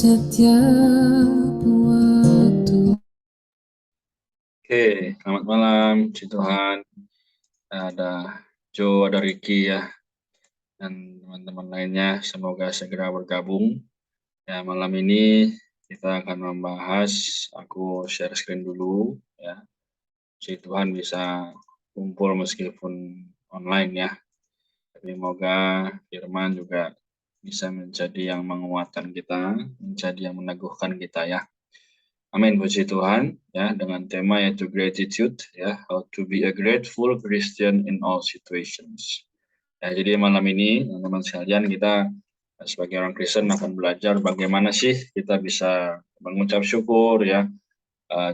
setiap waktu. Oke, selamat malam, puji Tuhan. Ada Joe, ada Ricky ya, dan teman-teman lainnya. Semoga segera bergabung. Ya, malam ini kita akan membahas, aku share screen dulu ya. Puji Tuhan bisa kumpul meskipun online ya. Tapi semoga firman juga bisa menjadi yang menguatkan kita, menjadi yang meneguhkan kita ya. Amin, puji Tuhan ya, dengan tema yaitu gratitude ya, how to be a grateful Christian in all situations. Ya, jadi malam ini teman-teman sekalian kita sebagai orang Kristen akan belajar bagaimana sih kita bisa mengucap syukur ya,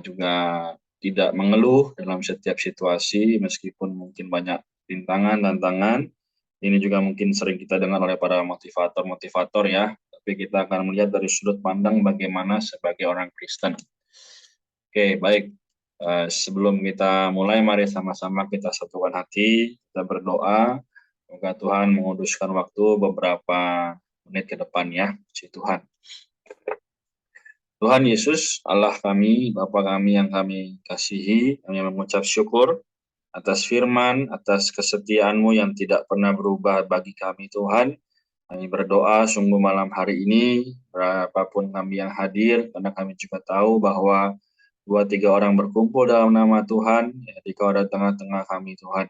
juga tidak mengeluh dalam setiap situasi meskipun mungkin banyak rintangan, tantangan. Ini juga mungkin sering kita dengar oleh para motivator-motivator ya, tapi kita akan melihat dari sudut pandang bagaimana sebagai orang Kristen. Oke, baik. Sebelum kita mulai, mari sama-sama kita satukan hati, kita berdoa. Semoga Tuhan menguduskan waktu beberapa menit ke depan ya, puji Tuhan. Tuhan Yesus, Allah kami, Bapa kami yang kami kasihi, kami mengucap syukur atas firman, atas kesetiaan-Mu yang tidak pernah berubah bagi kami Tuhan. Kami berdoa sungguh malam hari ini, berapapun kami yang hadir, karena kami juga tahu bahwa 2-3 orang berkumpul dalam nama Tuhan, ya, Dikau ada tengah-tengah kami Tuhan.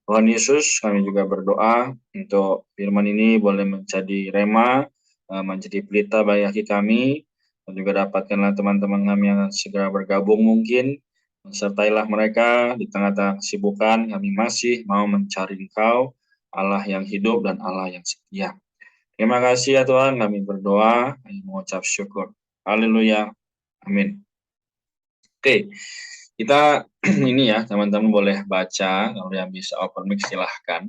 Tuhan Yesus, kami juga berdoa untuk firman ini boleh menjadi rema, menjadi pelita bagi kami, dan juga dapatkanlah teman-teman kami yang segera bergabung mungkin, sertailah mereka di tengah-tengah kesibukan, kami masih mau mencari Engkau, Allah yang hidup dan Allah yang setia. Terima kasih ya Tuhan, kami berdoa, kami mengucap syukur. Haleluya, amin. Oke, kita ini ya teman-teman boleh baca, kalau yang bisa open mic silahkan.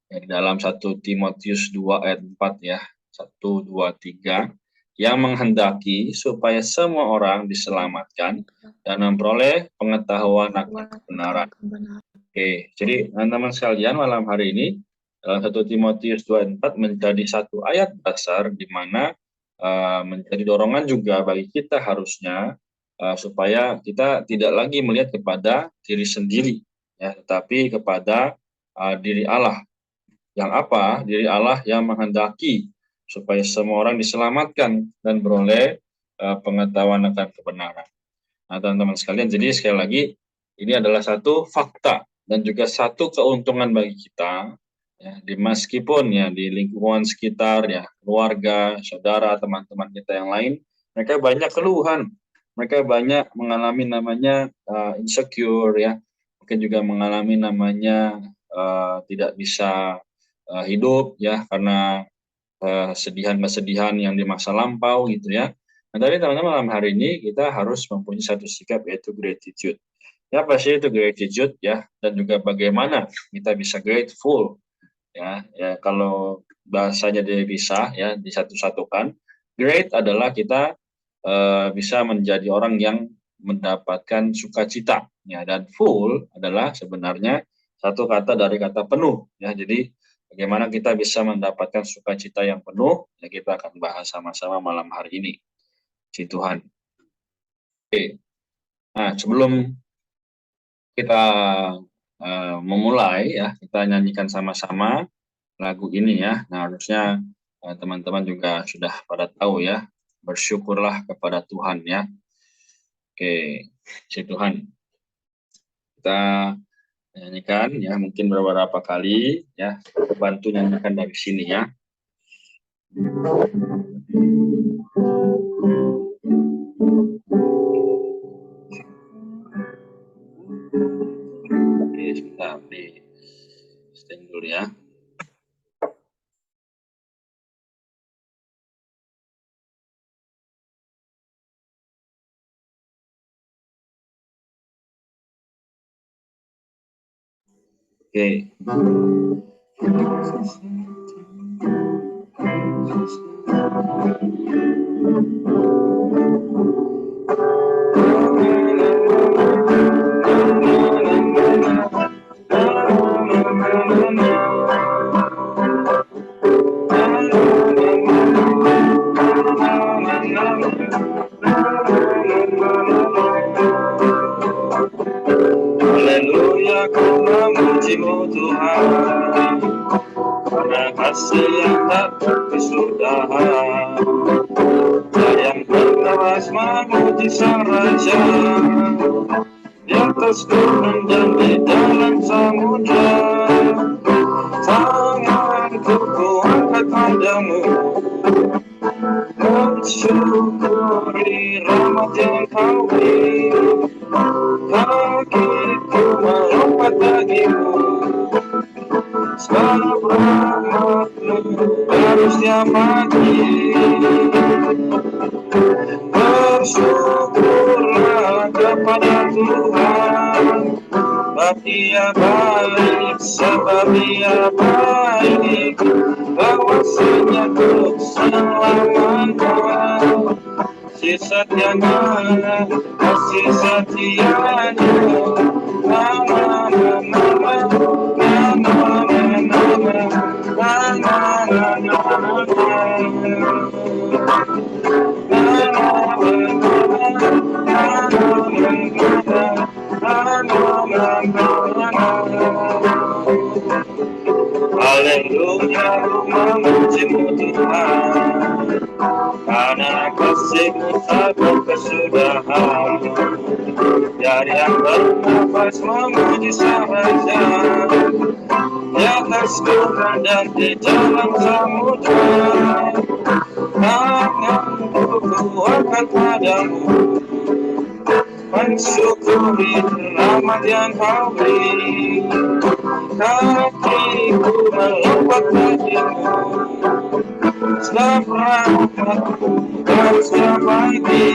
Ya, di dalam 1 Timotius 2 ayat 4 ya, 1, 2, 3, yang menghendaki supaya semua orang diselamatkan dan memperoleh pengetahuan akan kebenaran. Oke, jadi teman-teman sekalian malam hari ini, dalam 1 Timotius 2 ayat 4 menjadi satu ayat dasar di mana menjadi dorongan juga bagi kita harusnya supaya kita tidak lagi melihat kepada diri sendiri, ya, tetapi kepada diri Allah. Yang apa? Diri Allah yang menghendaki supaya semua orang diselamatkan dan beroleh pengetahuan akan kebenaran. Nah, teman-teman sekalian, jadi sekali lagi ini adalah satu fakta dan juga satu keuntungan bagi kita, ya, meskipun ya di lingkungan sekitar, ya keluarga, saudara, teman-teman kita yang lain, mereka banyak keluhan, mereka banyak mengalami namanya insecure, ya, mungkin juga mengalami namanya tidak bisa hidup, ya, karena kesedihan-kesedihan yang di masa lampau gitu ya. Nah, tapi teman-teman malam hari ini kita harus mempunyai satu sikap yaitu gratitude. Ya, apa sih itu gratitude ya, dan juga bagaimana kita bisa grateful ya. Ya, kalau bahasanya dia bisa ya disatu-satukan. Great adalah kita bisa menjadi orang yang mendapatkan sukacita ya, dan full adalah sebenarnya satu kata dari kata penuh ya. Jadi bagaimana kita bisa mendapatkan sukacita yang penuh ya, kita akan bahas sama-sama malam hari ini. Puji Tuhan. Oke. Nah, sebelum kita memulai ya, kita nyanyikan sama-sama lagu ini ya. Nah, harusnya teman-teman juga sudah pada tahu ya, bersyukurlah kepada Tuhan ya. Oke, puji Tuhan. Kita nyanyikan ya, mungkin beberapa kali ya, bantu nyanyikan dari sini ya. Oke, sebentar di stand dulu ya. Oke. karena kasih yang tak berkesudahan. Dia yang berkeras memuji Sang Raja, di atas gunung dan di dalam samudra. Tanganku kuangkat padamu, mensyukuri rahmat yang Kau beri. Kakiku melompat bagimu, sebab rahmat-Mu baru setiap pagi. Bersyukurlah kepada Tuhan, sebab Dia baik, sebab Dia baik, bahwasanya untuk selamanya. Kasih setianya, kasih setianya, Haleluya, memuji-Mu Tuhan, karena kasih-Mu tak berkesudahan. Dari yang bernafas memuji Sang Raja, di atas gunung dan di dalam samudra. Tanganku kuangkat padamu, mensyukuri rahmat yang Kau beri. Kakiku melompat bagimu, sebab rahmat-Mu baru setiap pagi.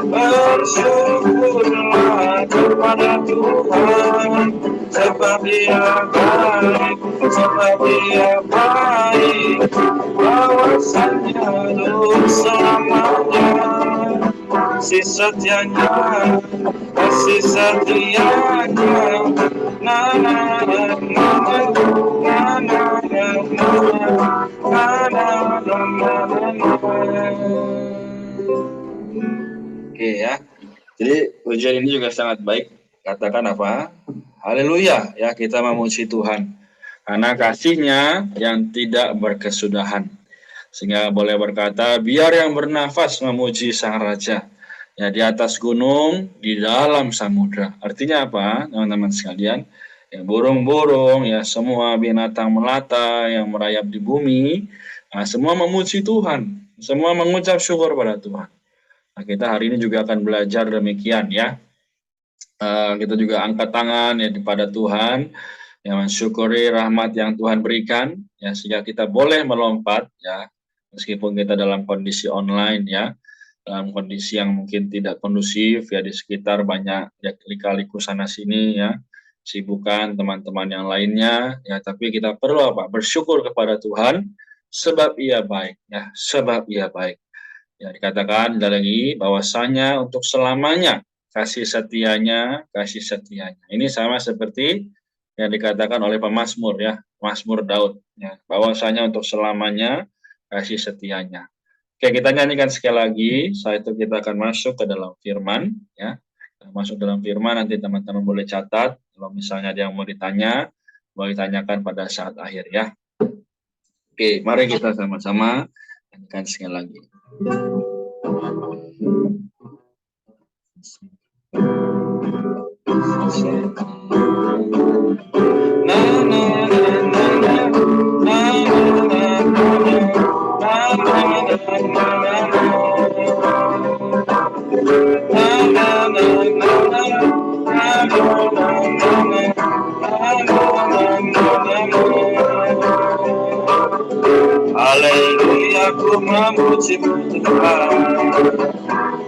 Bersyukurlah kepada Tuhan, sebab Dia baik, sebab Dia baik, bahwasanya untuk selamanya. Kasih setianya, kasih setianya, na na na na na na na na na na. Oke ya, jadi ujian ini juga sangat baik. Katakan apa? Haleluya ya, kita memuji Tuhan karena kasih-Nya yang tidak berkesudahan. Sehingga boleh berkata, biar yang bernafas memuji Sang Raja, ya di atas gunung, di dalam samudra. Artinya apa, teman-teman sekalian? Ya, burung-burung, ya semua binatang melata yang merayap di bumi, nah, semua memuji Tuhan, semua mengucap syukur pada Tuhan. Nah, kita hari ini juga akan belajar demikian ya. Kita juga angkat tangan ya kepada Tuhan, yang mensyukuri rahmat yang Tuhan berikan, ya sehingga kita boleh melompat ya. Meskipun kita dalam kondisi online ya, dalam kondisi yang mungkin tidak kondusif ya, di sekitar banyak ya lika-liku sana sini ya, sibukan teman-teman yang lainnya ya, tapi kita perlu apa? Bersyukur kepada Tuhan sebab Ia baik ya, sebab Ia baik. Ya dikatakan lagi bahwasanya untuk selamanya kasih setianya, kasih setianya. Ini sama seperti yang dikatakan oleh pemazmur ya, Mazmur Daud ya, bahwasanya untuk selamanya kasih setianya. Oke, kita nyanyikan sekali lagi. Setelah itu kita akan masuk ke dalam firman ya. Kita masuk dalam firman, nanti teman-teman boleh catat kalau misalnya ada yang mau ditanya, boleh ditanyakan pada saat akhir ya. Oke, mari kita sama-sama nyanyikan sekali lagi. Na na na na na Haleluya, ku memuji-Mu Tuhan,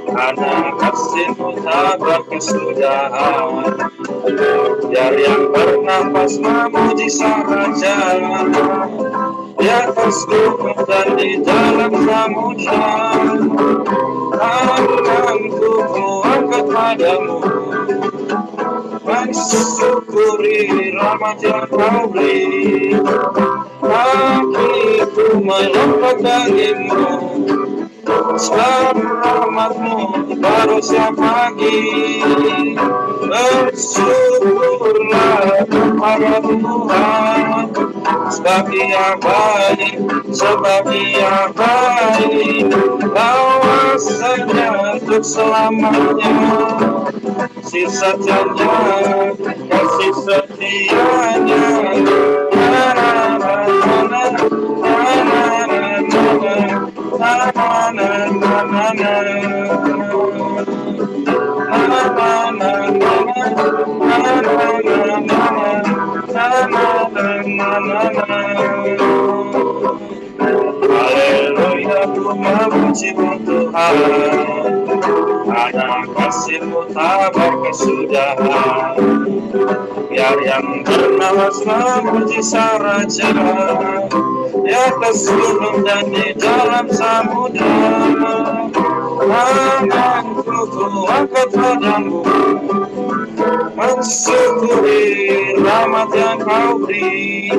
karena kasih-Mu tak berkesudahan. Dari yang bernafas memuji Sang Raja, di atas gunung dan di dalam samudra. Tanganku kuangkat padamu, mensyukuri rahmat yang Kau beri. Kakiku melompat bagimu, sebab rahmat-Mu baru setiap pagi. Bersyukurlah kepada Tuhan, sebab Ia baik, sebab Ia baik, bahwasanya untuk selamanya. Kasih setianya, kasih setianya, na na na na Haleluya, ku memuji-Mu Tuhan. Ada kasih-Mu tak berkesudahan. Biar yang bernapas memuji Sang Raja di atas gunung dan di dalam samudra. Tanganku ku angkat padamu, mensyukuri rahmat yang Kau beri.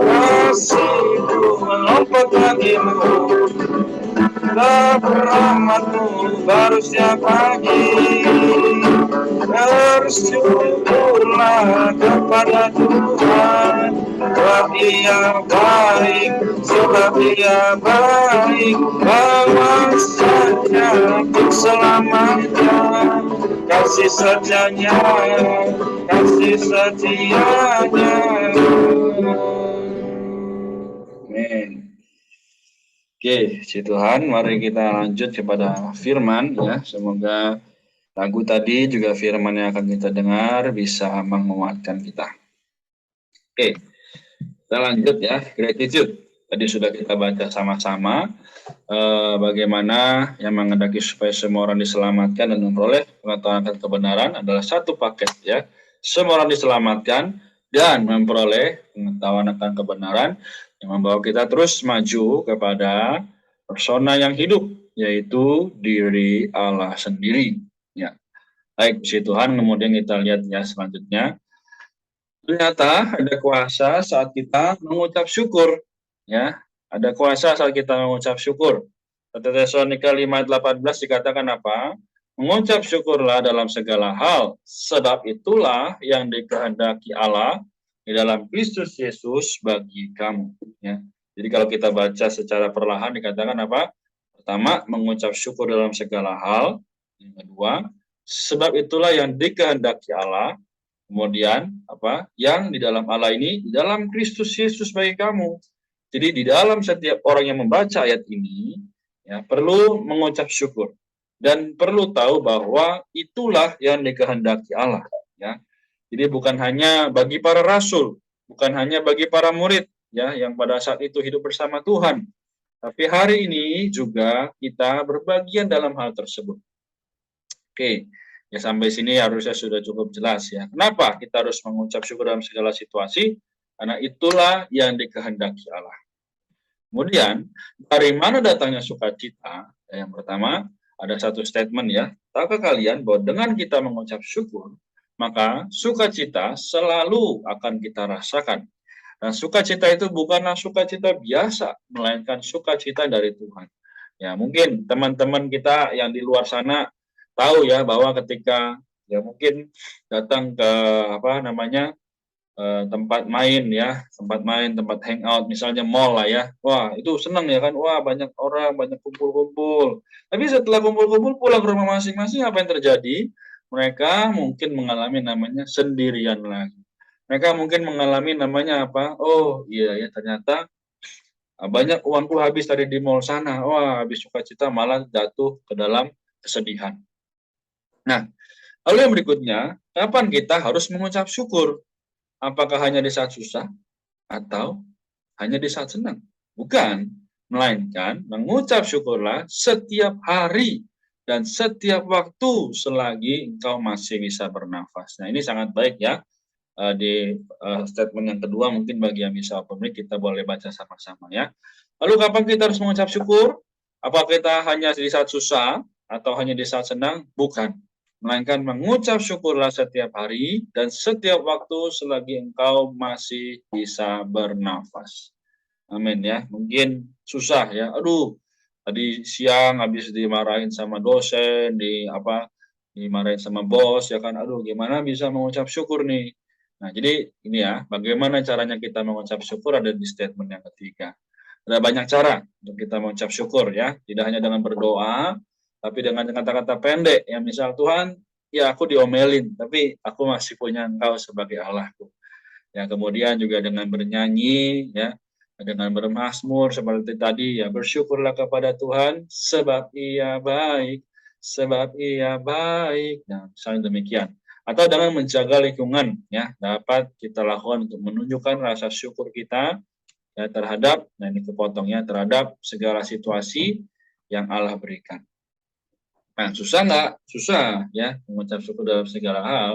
Kasih-Ku melompat bagimu, rahmat-Mu baru setiap pagi. Bersyukurlah kepada Tuhan, sebab Ia baik, sebab Ia baik, bahwasanya untuk selamanya. Kasih setianya, kasih setianya. Amin. Oke, puji Tuhan, mari kita lanjut kepada firman ya. Semoga lagu tadi juga firman yang akan kita dengar bisa menguatkan kita. Oke, kita lanjut ya, gratitude. Tadi sudah kita baca sama-sama bagaimana yang menghendaki supaya semua orang diselamatkan dan memperoleh pengetahuan akan kebenaran adalah satu paket ya. Semua orang diselamatkan dan memperoleh pengetahuan akan kebenaran yang membawa kita terus maju kepada persona yang hidup, yaitu diri Allah sendiri. Ya, baik, puji Tuhan. Kemudian kita lihat ya selanjutnya. Ternyata ada kuasa saat kita mengucap syukur. Ya, ada kuasa saat kita mengucap syukur. 1 Tesalonika 5:18 dikatakan apa? Mengucap syukurlah dalam segala hal, sebab itulah yang dikehendaki Allah di dalam Kristus Yesus bagi kamu. Ya. Jadi kalau kita baca secara perlahan dikatakan apa? Pertama, mengucap syukur dalam segala hal. Yang kedua, sebab itulah yang dikehendaki Allah. Kemudian apa? Yang di dalam Allah ini, di dalam Kristus Yesus bagi kamu. Jadi di dalam setiap orang yang membaca ayat ini, ya, perlu mengucap syukur. Dan perlu tahu bahwa itulah yang dikehendaki Allah. Ya. Jadi bukan hanya bagi para rasul, bukan hanya bagi para murid ya yang pada saat itu hidup bersama Tuhan, tapi hari ini juga kita berbagian dalam hal tersebut. Oke, ya sampai sini harusnya sudah cukup jelas ya. Kenapa kita harus mengucap syukur dalam segala situasi? Karena itulah yang dikehendaki Allah. Kemudian, dari mana datangnya sukacita? Yang pertama, ada satu statement ya. Tahukah kalian bahwa dengan kita mengucap syukur, maka sukacita selalu akan kita rasakan. Dan sukacita itu bukanlah sukacita biasa, melainkan sukacita dari Tuhan. Ya, mungkin teman-teman kita yang di luar sana tahu ya bahwa ketika ya mungkin datang ke tempat main ya, tempat hangout, misalnya mall lah ya. Wah, itu senang ya kan. Wah, banyak orang, banyak kumpul-kumpul. Tapi setelah kumpul-kumpul pulang ke rumah masing-masing, apa yang terjadi? Mereka mungkin mengalami namanya sendirian lagi. Mereka mungkin mengalami namanya apa? Oh, iya ya, ternyata banyak uangku habis tadi di mall sana. Wah, habis sukacita malah jatuh ke dalam kesedihan. Nah, lalu yang berikutnya, kapan kita harus mengucap syukur? Apakah hanya di saat susah atau hanya di saat senang? Bukan, melainkan mengucap syukurlah setiap hari dan setiap waktu selagi engkau masih bisa bernafas. Nah, ini sangat baik ya. Di statement yang kedua mungkin bagi yang bisa open kita boleh baca sama-sama ya. Lalu kapan kita harus mengucap syukur? Apakah kita hanya di saat susah atau hanya di saat senang? Bukan. Melainkan mengucap syukurlah setiap hari dan setiap waktu selagi engkau masih bisa bernafas. Amin ya. Mungkin susah ya. Aduh, tadi siang habis dimarahin sama dosen, dimarahin sama bos ya kan. Aduh, gimana bisa mengucap syukur nih? Nah, jadi ini ya, bagaimana caranya kita mengucap syukur ada di statement yang ketiga. Ada banyak cara untuk kita mengucap syukur ya, tidak hanya dengan berdoa, tapi dengan kata-kata pendek. Ya, misal Tuhan, ya aku diomelin, tapi aku masih punya Engkau sebagai Allahku. Ya, kemudian juga dengan bernyanyi, ya, dengan bermazmur seperti tadi, ya bersyukurlah kepada Tuhan sebab Ia baik, sebab Ia baik. Nah, misalnya demikian. Atau dengan menjaga lingkungan, ya dapat kita lakukan untuk menunjukkan rasa syukur kita ya terhadap, nah ini kepotongnya, terhadap segala situasi yang Allah berikan. Nah, susah nggak? Susah ya mengucap syukur dalam segala hal,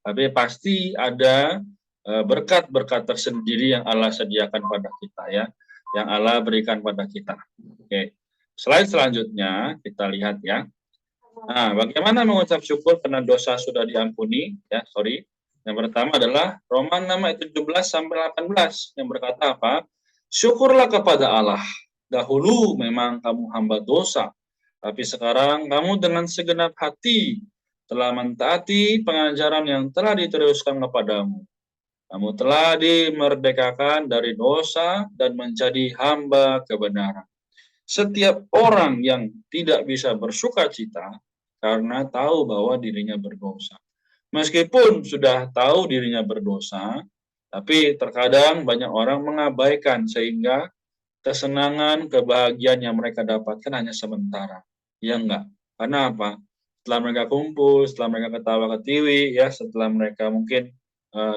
tapi pasti ada berkat-berkat tersendiri yang Allah sediakan pada kita ya, yang Allah berikan pada kita. Oke, slide selanjutnya kita lihat ya. Nah, bagaimana mengucap syukur karena dosa sudah diampuni? Ya, sorry. Yang pertama adalah Roma 6 ayat 17 sampai 18 yang berkata apa? Syukurlah kepada Allah. Dahulu memang kamu hamba dosa, tapi sekarang kamu dengan segenap hati telah mentaati pengajaran yang telah diteruskan kepadamu. Kamu telah dimerdekakan dari dosa dan menjadi hamba kebenaran. Setiap orang yang tidak bisa bersuka cita karena tahu bahwa dirinya berdosa. Meskipun sudah tahu dirinya berdosa, tapi terkadang banyak orang mengabaikan sehingga kesenangan, kebahagiaan yang mereka dapatkan hanya sementara. Ya enggak? Karena apa? Setelah mereka kumpul, setelah mereka ketawa ketiwi, ya, setelah mereka mungkin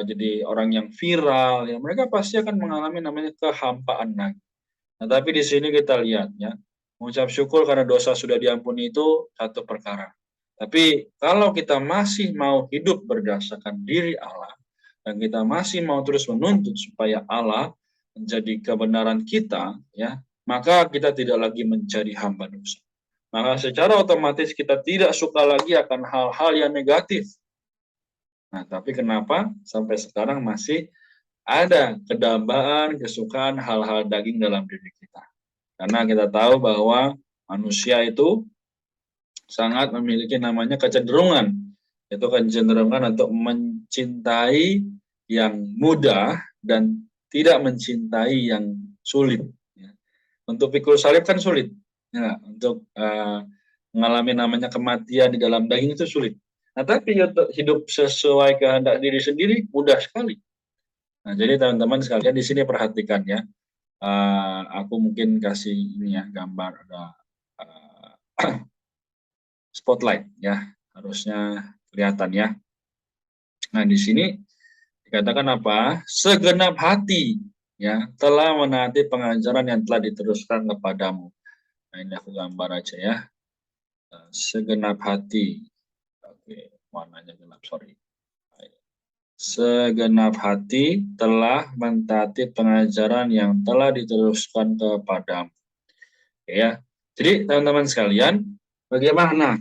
jadi orang yang viral, ya mereka pasti akan mengalami namanya kehampaan lagi. Nah, tapi di sini kita lihat ya, mengucap syukur karena dosa sudah diampuni itu satu perkara. Tapi kalau kita masih mau hidup berdasarkan diri Allah, dan kita masih mau terus menuntut supaya Allah menjadi kebenaran kita, ya, maka kita tidak lagi menjadi hamba dosa. Maka secara otomatis kita tidak suka lagi akan hal-hal yang negatif. Nah, tapi kenapa sampai sekarang masih ada kedambaan, kesukaan hal-hal daging dalam diri kita. Karena kita tahu bahwa manusia itu sangat memiliki namanya kecenderungan. Itu kecenderungan untuk mencintai yang mudah dan tidak mencintai yang sulit. Untuk pikul salib kan sulit. Ya, untuk mengalami namanya kematian di dalam daging itu sulit. Nah, tapi untuk hidup sesuai kehendak diri sendiri mudah sekali. Nah, jadi teman-teman sekalian di sini perhatikan ya. Aku mungkin kasih ini ya gambar ada spotlight ya, harusnya kelihatan ya. Nah, di sini dikatakan apa? Segenap hati ya telah menaati pengajaran yang telah diteruskan kepadamu. Nah, ini aku gambar aja ya. Segenap hati. Oke, warnanya gelap, sorry. Segenap hati telah mentaati pengajaran yang telah diteruskan kepadamu. Oke, ya. Jadi teman-teman sekalian, bagaimana?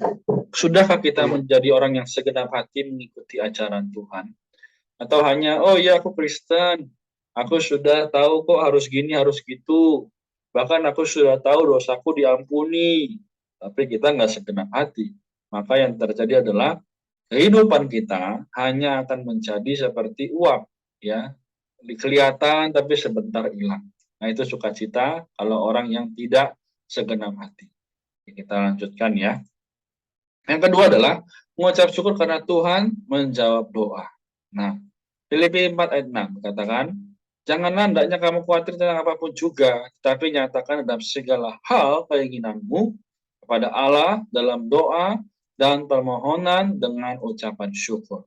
Sudahkah kita menjadi orang yang segenap hati mengikuti ajaran Tuhan? Atau hanya, oh iya aku Kristen, aku sudah tahu kok harus gini, harus gitu. Bahkan aku sudah tahu dosaku diampuni. Tapi kita nggak segenap hati. Maka yang terjadi adalah kehidupan kita hanya akan menjadi seperti uap, ya, kelihatan tapi sebentar hilang. Nah, itu sukacita kalau orang yang tidak segenap hati. Kita lanjutkan ya. Yang kedua adalah mengucap syukur karena Tuhan menjawab doa. Nah, Filipi 4 ayat 6 katakan, janganlah hendaknya kamu khawatir tentang apapun juga, tetapi nyatakan dalam segala hal keinginanmu kepada Allah dalam doa dan permohonan dengan ucapan syukur.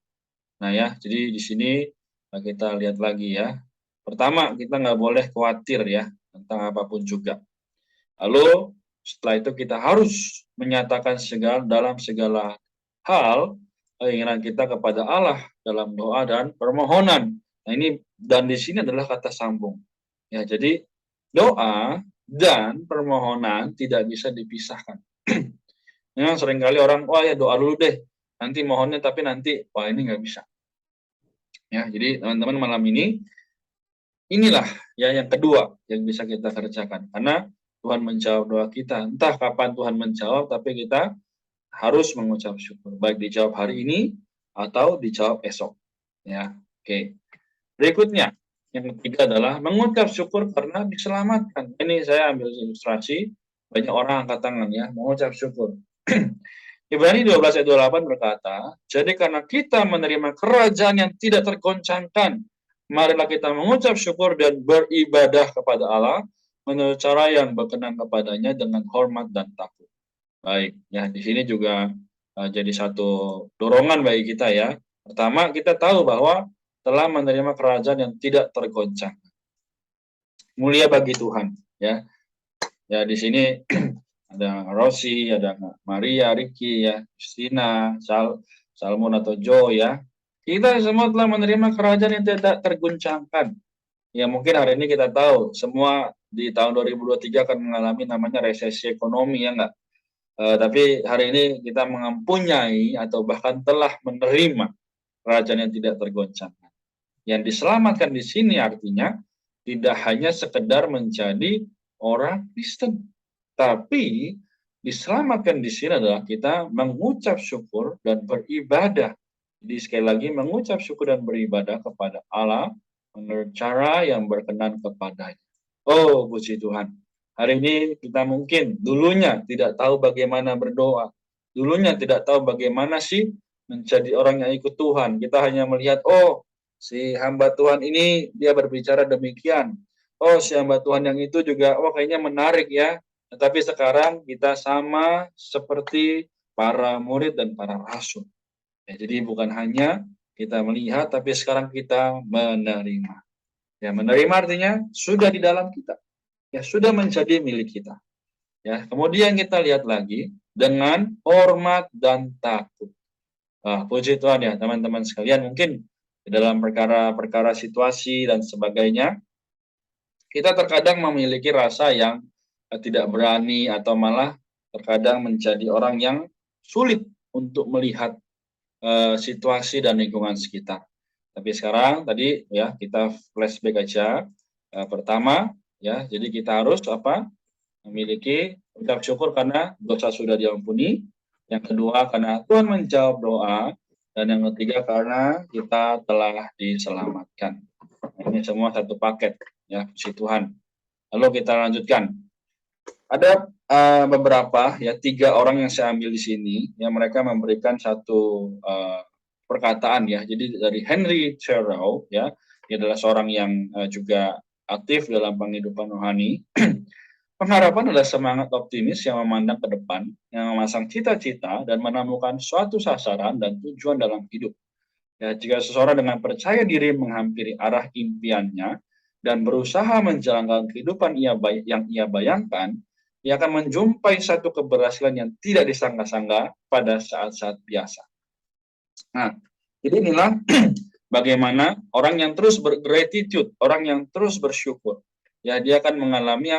Nah ya, jadi di sini kita lihat lagi ya. Pertama, kita nggak boleh khawatir ya tentang apapun juga. Lalu setelah itu kita harus menyatakan dalam segala hal keinginan kita kepada Allah dalam doa dan permohonan. Nah ini dan di sini adalah kata sambung. Ya, jadi doa dan permohonan tidak bisa dipisahkan. Memang seringkali orang, wah ya doa dulu deh, nanti mohonnya tapi nanti, wah ini nggak bisa. Ya, jadi teman-teman malam ini, inilah ya yang kedua yang bisa kita kerjakan. Karena Tuhan menjawab doa kita. Entah kapan Tuhan menjawab, tapi kita harus mengucap syukur. Baik dijawab hari ini atau dijawab esok. Ya, oke. Berikutnya, yang ketiga adalah mengucap syukur karena diselamatkan. Ini saya ambil ilustrasi, banyak orang angkat tangan ya, mengucap syukur. Ibrani 12 ayat 28 berkata, jadi karena kita menerima kerajaan yang tidak tergoncangkan, marilah kita mengucap syukur dan beribadah kepada Allah menurut cara yang berkenan kepadanya dengan hormat dan takut. Baik, ya di sini juga jadi satu dorongan bagi kita ya. Pertama, kita tahu bahwa telah menerima kerajaan yang tidak tergoncang. Mulia bagi Tuhan, ya. Ya di sini ada Rosi, ada Maria, Ricky, ya, Christina, Salmon atau Joe ya. Kita semua telah menerima kerajaan yang tidak tergoncangkan. Ya mungkin hari ini kita tahu semua di tahun 2023 akan mengalami namanya resesi ekonomi ya enggak. Tapi hari ini kita mempunyai atau bahkan telah menerima kerajaan yang tidak tergoncangkan. Yang diselamatkan di sini artinya tidak hanya sekedar menjadi orang Kristen, tapi diselamatkan di sini adalah kita mengucap syukur dan beribadah. Jadi sekali lagi mengucap syukur dan beribadah kepada Allah menurut cara yang berkenan kepadanya. Oh, puji Tuhan. Hari ini kita mungkin dulunya tidak tahu bagaimana berdoa. Dulunya tidak tahu bagaimana sih menjadi orang yang ikut Tuhan. Kita hanya melihat, oh, si hamba Tuhan ini dia berbicara demikian. Oh, si hamba Tuhan yang itu juga, oh kayaknya menarik ya. Tetapi sekarang kita sama seperti para murid dan para rasul. Ya, jadi bukan hanya kita melihat, tapi sekarang kita menerima. Ya, menerima artinya sudah di dalam kita. Ya, sudah menjadi milik kita. Ya, kemudian kita lihat lagi dengan hormat dan takut. Puji Tuhan ya, teman-teman sekalian, mungkin dalam perkara-perkara situasi dan sebagainya, kita terkadang memiliki rasa yang tidak berani atau malah terkadang menjadi orang yang sulit untuk melihat situasi dan lingkungan sekitar. Tapi sekarang tadi ya kita flashback aja. Pertama ya, jadi kita harus memiliki ucap syukur karena dosa sudah diampuni. Yang kedua karena Tuhan menjawab doa, dan yang ketiga karena kita telah diselamatkan. Ini semua satu paket ya, puji Tuhan. Lalu kita lanjutkan. Ada beberapa ya 3 orang yang saya ambil di sini yang mereka memberikan satu perkataan ya. Jadi dari Henry Thoreau ya, dia adalah seorang yang juga aktif dalam penghidupan rohani. Pengharapan adalah semangat optimis yang memandang ke depan, yang memasang cita-cita dan menemukan suatu sasaran dan tujuan dalam hidup. Ya, jika seseorang dengan percaya diri menghampiri arah impiannya dan berusaha menjalankan kehidupan yang ia bayangkan, ia akan menjumpai satu keberhasilan yang tidak disangka-sangka pada saat-saat biasa. Nah, jadi inilah bagaimana orang yang terus bergratitude, orang yang terus bersyukur. Ya, dia akan mengalami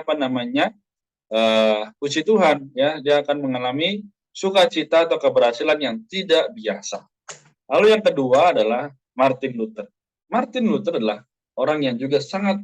puji Tuhan, ya, dia akan mengalami sukacita atau keberhasilan yang tidak biasa. Lalu yang kedua adalah Martin Luther. Martin Luther adalah orang yang juga sangat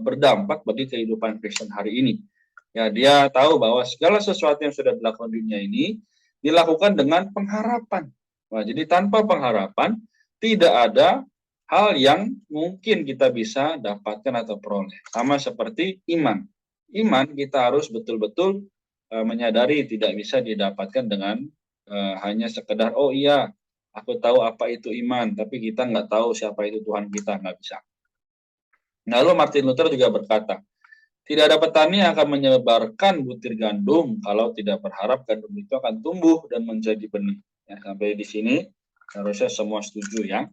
berdampak bagi kehidupan Kristen hari ini. Ya, dia tahu bahwa segala sesuatu yang sudah dilakukan di dunia ini dilakukan dengan pengharapan. Nah, jadi tanpa pengharapan tidak ada hal yang mungkin kita bisa dapatkan atau peroleh. Sama seperti iman. Iman kita harus betul-betul menyadari tidak bisa didapatkan dengan hanya sekedar, oh iya, aku tahu apa itu iman, tapi kita nggak tahu siapa itu Tuhan kita, nggak bisa. Lalu Martin Luther juga berkata, tidak ada petani yang akan menyebarkan butir gandum kalau tidak berharap gandum itu akan tumbuh dan menjadi benih. Ya, sampai di sini harusnya semua setuju ya.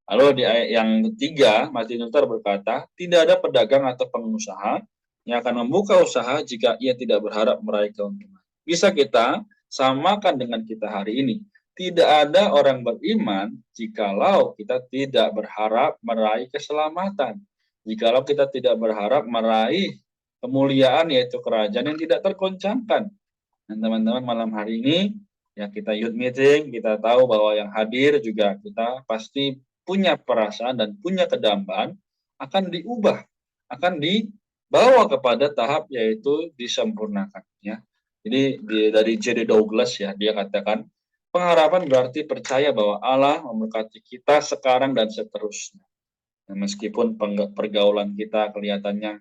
Lalu di ayat yang ketiga, Martin Luther berkata, tidak ada pedagang atau pengusaha yang akan membuka usaha jika ia tidak berharap meraih keuntungan. Bisa kita samakan dengan kita hari ini. Tidak ada orang beriman jikalau kita tidak berharap meraih keselamatan. Jikalau kita tidak berharap meraih kemuliaan, yaitu kerajaan yang tidak tergoncangkan. Dan teman-teman, malam hari ini ya kita youth meeting, kita tahu bahwa yang hadir juga kita pasti punya perasaan dan punya kedambaan akan diubah, akan dibawa kepada tahap yaitu disempurnakan ya. Jadi dari J.D. Douglas ya, dia katakan pengharapan berarti percaya bahwa Allah memberkati kita sekarang dan seterusnya. Meskipun pergaulan kita kelihatannya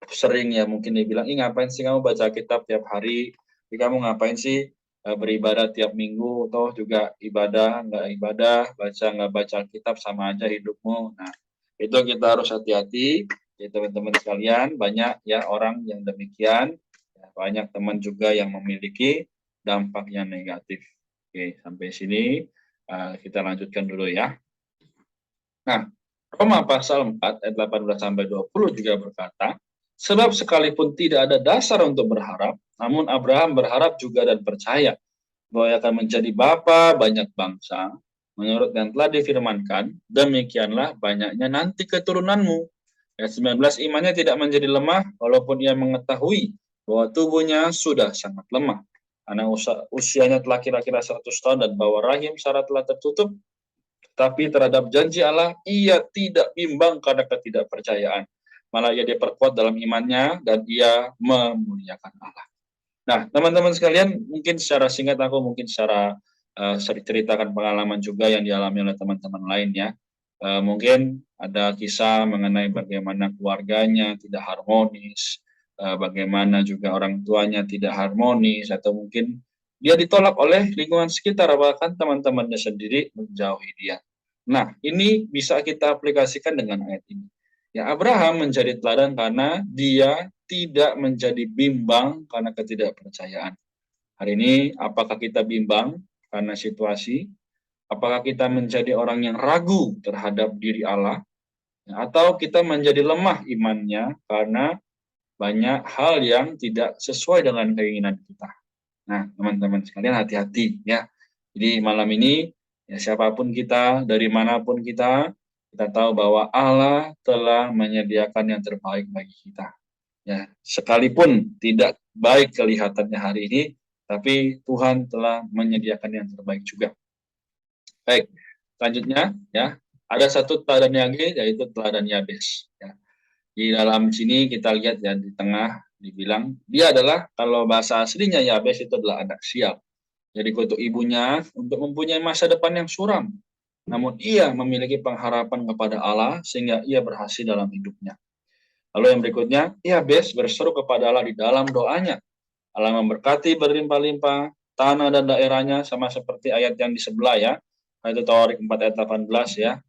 sering ya, mungkin dibilang, ih ngapain sih kamu baca kitab tiap hari, kamu ngapain sih beribadah tiap minggu, toh juga ibadah, nggak ibadah, nggak baca kitab sama aja hidupmu. Nah, itu kita harus hati-hati, ya teman-teman sekalian, banyak ya orang yang demikian, ya, banyak teman juga yang memiliki dampak yang negatif. Oke, sampai sini kita lanjutkan dulu ya. Nah, Roma pasal 4 ayat 18 sampai 20 juga berkata, sebab sekalipun tidak ada dasar untuk berharap, namun Abraham berharap juga dan percaya bahwa ia akan menjadi bapa banyak bangsa, menurut yang telah difirmankan, demikianlah banyaknya nanti keturunanmu. Ayat 19, imannya tidak menjadi lemah, walaupun ia mengetahui bahwa tubuhnya sudah sangat lemah. Karena usianya telah kira-kira 100 tahun dan bahwa rahim Sarah telah tertutup, tapi terhadap janji Allah, ia tidak bimbang karena ketidakpercayaan. Malah ia diperkuat dalam imannya dan ia memuliakan Allah. Nah, teman-teman sekalian, mungkin secara singkat aku mungkin secara ceritakan pengalaman juga yang dialami oleh teman-teman lain ya. Mungkin ada kisah mengenai bagaimana keluarganya tidak harmonis, bagaimana juga orang tuanya tidak harmonis, atau mungkin dia ditolak oleh lingkungan sekitar, bahkan teman-temannya sendiri menjauhi dia. Nah, ini bisa kita aplikasikan dengan ayat ini. Ya, Abraham menjadi teladan karena dia tidak menjadi bimbang karena ketidakpercayaan. Hari ini, apakah kita bimbang karena situasi? Apakah kita menjadi orang yang ragu terhadap diri Allah? Atau kita menjadi lemah imannya karena banyak hal yang tidak sesuai dengan keinginan kita? Nah, teman-teman sekalian, hati-hati ya. Jadi malam ini, ya siapapun kita, dari manapun kita tahu bahwa Allah telah menyediakan yang terbaik bagi kita. Ya, sekalipun tidak baik kelihatannya hari ini, tapi Tuhan telah menyediakan yang terbaik juga. Baik, selanjutnya ya, ada satu teladan lagi, yaitu teladan Yabes. Ya. Di dalam sini kita lihat ya, di tengah dibilang dia adalah, kalau bahasa aslinya Yabes itu adalah anak sial. Jadi kutuk ibunya untuk mempunyai masa depan yang suram. Namun ia memiliki pengharapan kepada Allah sehingga ia berhasil dalam hidupnya. Lalu yang berikutnya, Yabes berseru kepada Allah di dalam doanya. Allah memberkati berlimpah-limpah tanah dan daerahnya, sama seperti ayat yang di sebelah ya. Itu Tawarik 4 ayat 18 ya.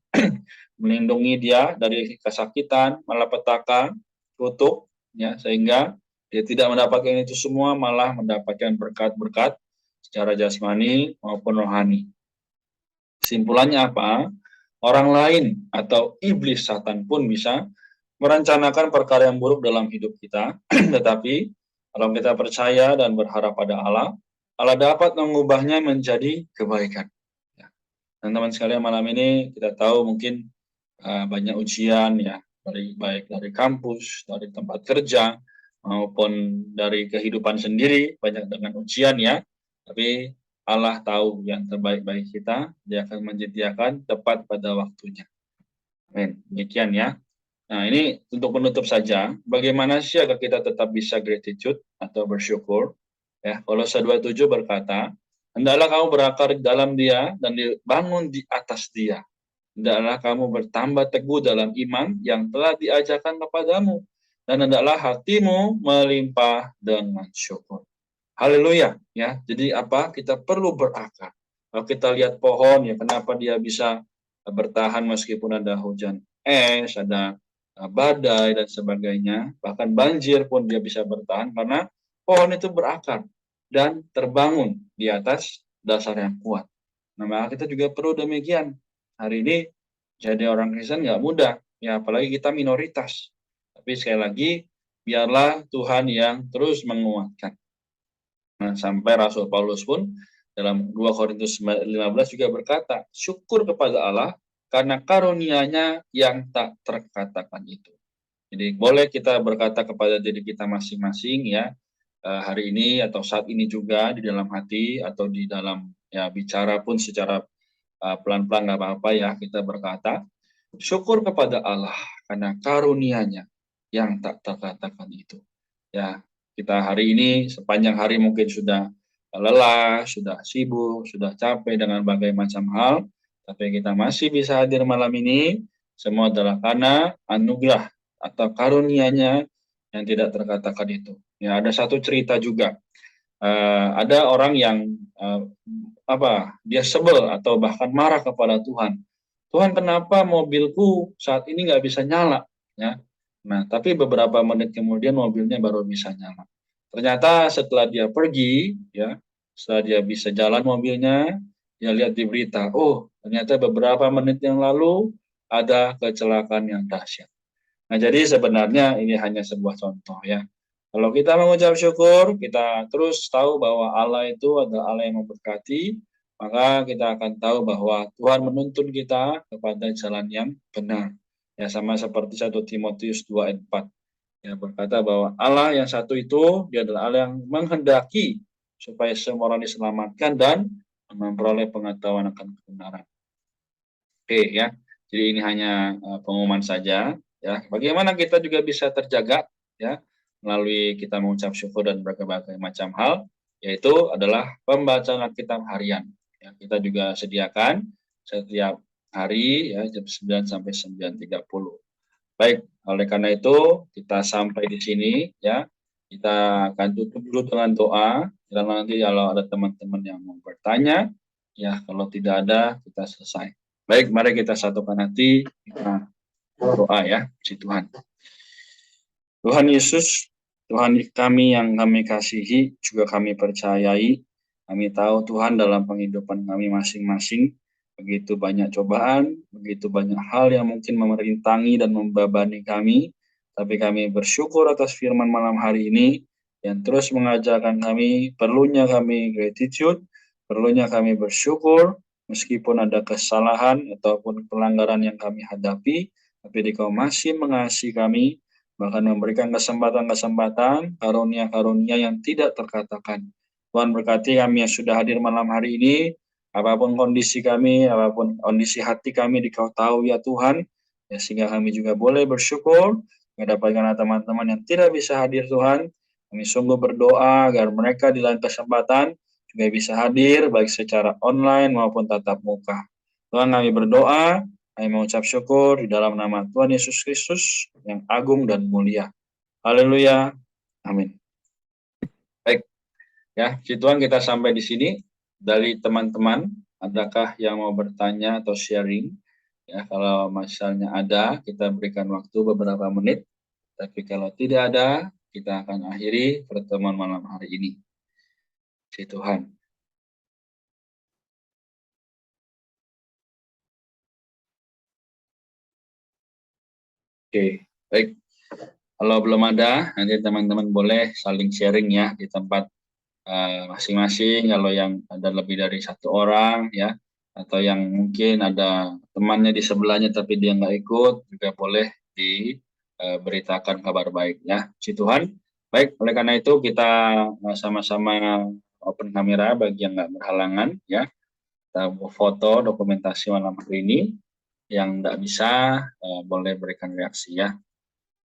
Melindungi dia dari kesakitan, malapetaka, kutuk, ya, sehingga dia tidak mendapatkan itu semua, malah mendapatkan berkat-berkat secara jasmani maupun rohani. Kesimpulannya apa? Orang lain atau iblis setan pun bisa merencanakan perkara yang buruk dalam hidup kita, tetapi kalau kita percaya dan berharap pada Allah, Allah dapat mengubahnya menjadi kebaikan. Ya. Dan teman sekalian, malam ini kita tahu mungkin banyak ujian ya, baik dari kampus, dari tempat kerja, maupun dari kehidupan sendiri, banyak dengan ujian ya. Tapi Allah tahu yang terbaik bagi kita, dia akan menyediakan tepat pada waktunya. Amin. Demikian ya. Nah, ini untuk penutup saja, bagaimana sih agar kita tetap bisa gratitude atau bersyukur? Ya, Kolose 2:7 berkata, hendaklah kamu berakar dalam dia dan dibangun di atas dia. Hendaklah kamu bertambah teguh dalam iman yang telah diajarkan kepadamu, dan hendaklah hatimu melimpah dengan syukur. Haleluya, ya. Jadi apa? Kita perlu berakar. Kalau kita lihat pohon, ya kenapa dia bisa bertahan meskipun ada hujan es, ada badai dan sebagainya, bahkan banjir pun dia bisa bertahan karena pohon itu berakar dan terbangun di atas dasar yang kuat. Nah, maka kita juga perlu demikian. Hari ini jadi orang Kristen nggak mudah, ya apalagi kita minoritas. Tapi sekali lagi, biarlah Tuhan yang terus menguatkan. Nah, sampai Rasul Paulus pun dalam 2 Korintus 15 juga berkata, syukur kepada Allah karena karunia-Nya yang tak terkatakan itu. Jadi boleh kita berkata kepada diri kita masing-masing ya, hari ini atau saat ini juga di dalam hati atau di dalam ya bicara pun secara pelan-pelan nggak apa-apa ya, kita berkata, syukur kepada Allah karena karunia-Nya yang tak terkatakan itu. Ya, kita hari ini sepanjang hari mungkin sudah lelah, sudah sibuk, sudah capek dengan berbagai macam hal, tapi kita masih bisa hadir malam ini. Semua adalah karena anugerah atau karunia-Nya yang tidak terkatakan itu. Ya, ada satu cerita juga. Ada orang yang dia sebel atau bahkan marah kepada Tuhan. Tuhan, kenapa mobilku saat ini nggak bisa nyala? Ya. Nah, tapi beberapa menit kemudian mobilnya baru bisa nyala. Ternyata setelah dia pergi, ya, setelah dia bisa jalan mobilnya, dia lihat di berita, oh, ternyata beberapa menit yang lalu ada kecelakaan yang dahsyat. Nah, jadi sebenarnya ini hanya sebuah contoh, ya. Kalau kita mengucap syukur, kita terus tahu bahwa Allah itu adalah Allah yang memberkati, maka kita akan tahu bahwa Tuhan menuntun kita kepada jalan yang benar. Ya, sama seperti 1 Timotius 2 ayat 4. Ya, berkata bahwa Allah yang satu itu, dia adalah Allah yang menghendaki supaya semua orang diselamatkan dan memperoleh pengetahuan akan kebenaran. Oke, ya. Jadi ini hanya pengumuman saja, ya. Bagaimana kita juga bisa terjaga, ya, melalui kita mengucap syukur dan berbagai macam hal, yaitu adalah pembacaan Alkitab harian. Ya, kita juga sediakan setiap hari, ya, jam 9 sampai 9.30. Baik, oleh karena itu kita sampai di sini, ya. Kita akan tutup dulu dengan doa, dan nanti kalau ada teman-teman yang mau bertanya, ya, kalau tidak ada kita selesai. Baik, mari kita satukan hati, kita berdoa, ya, puji Tuhan. Tuhan Yesus, Tuhan kami yang kami kasihi, juga kami percayai, kami tahu Tuhan dalam penghidupan kami masing-masing, begitu banyak cobaan, begitu banyak hal yang mungkin memerintangi dan membebani kami, tapi kami bersyukur atas firman malam hari ini, yang terus mengajarkan kami, perlunya kami gratitude, perlunya kami bersyukur, meskipun ada kesalahan ataupun pelanggaran yang kami hadapi, tapi Engkau masih mengasihi kami, bahkan memberikan kesempatan-kesempatan, karunia-karunia yang tidak terkatakan. Tuhan berkati kami yang sudah hadir malam hari ini, apapun kondisi kami, apapun kondisi hati kami, Kau tahu ya Tuhan, ya, sehingga kami juga boleh bersyukur, mendapatkan teman-teman yang tidak bisa hadir Tuhan. Kami sungguh berdoa agar mereka di lain kesempatan juga bisa hadir, baik secara online maupun tatap muka. Tuhan, kami berdoa, kami mengucap syukur di dalam nama Tuhan Yesus Kristus yang agung dan mulia. Haleluya. Amin. Baik. Ya, puji Tuhan, kita sampai di sini. Dari teman-teman, adakah yang mau bertanya atau sharing? Ya, kalau misalnya ada, kita berikan waktu beberapa menit. Tapi kalau tidak ada, kita akan akhiri pertemuan malam hari ini. Puji Tuhan. Oke, baik. Kalau belum ada, nanti teman-teman boleh saling sharing ya di tempat masing-masing. Kalau yang ada lebih dari satu orang, ya, atau yang mungkin ada temannya di sebelahnya tapi dia nggak ikut, juga boleh diberitakan kabar baik ya. Puji Tuhan. Baik, oleh karena itu kita sama-sama open kamera bagi yang nggak berhalangan ya. Kita foto dokumentasi malam hari ini. Yang nggak bisa boleh berikan reaksi ya.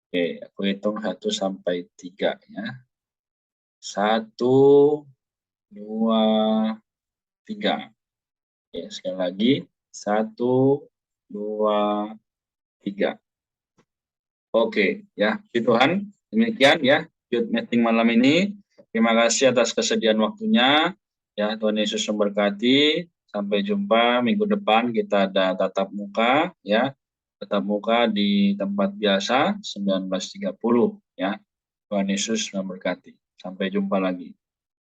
Oke, aku hitung 1 sampai 3 ya. 1, 2, 3. Oke, sekali lagi. 1, 2, 3. Oke, ya, puji Tuhan. Demikian ya, youth meeting malam ini. Terima kasih atas kesediaan waktunya. Ya, Tuhan Yesus memberkati. Sampai jumpa minggu depan, kita ada tatap muka ya. Tatap muka di tempat biasa 19.30 ya. Tuhan Yesus memberkati. Sampai jumpa lagi.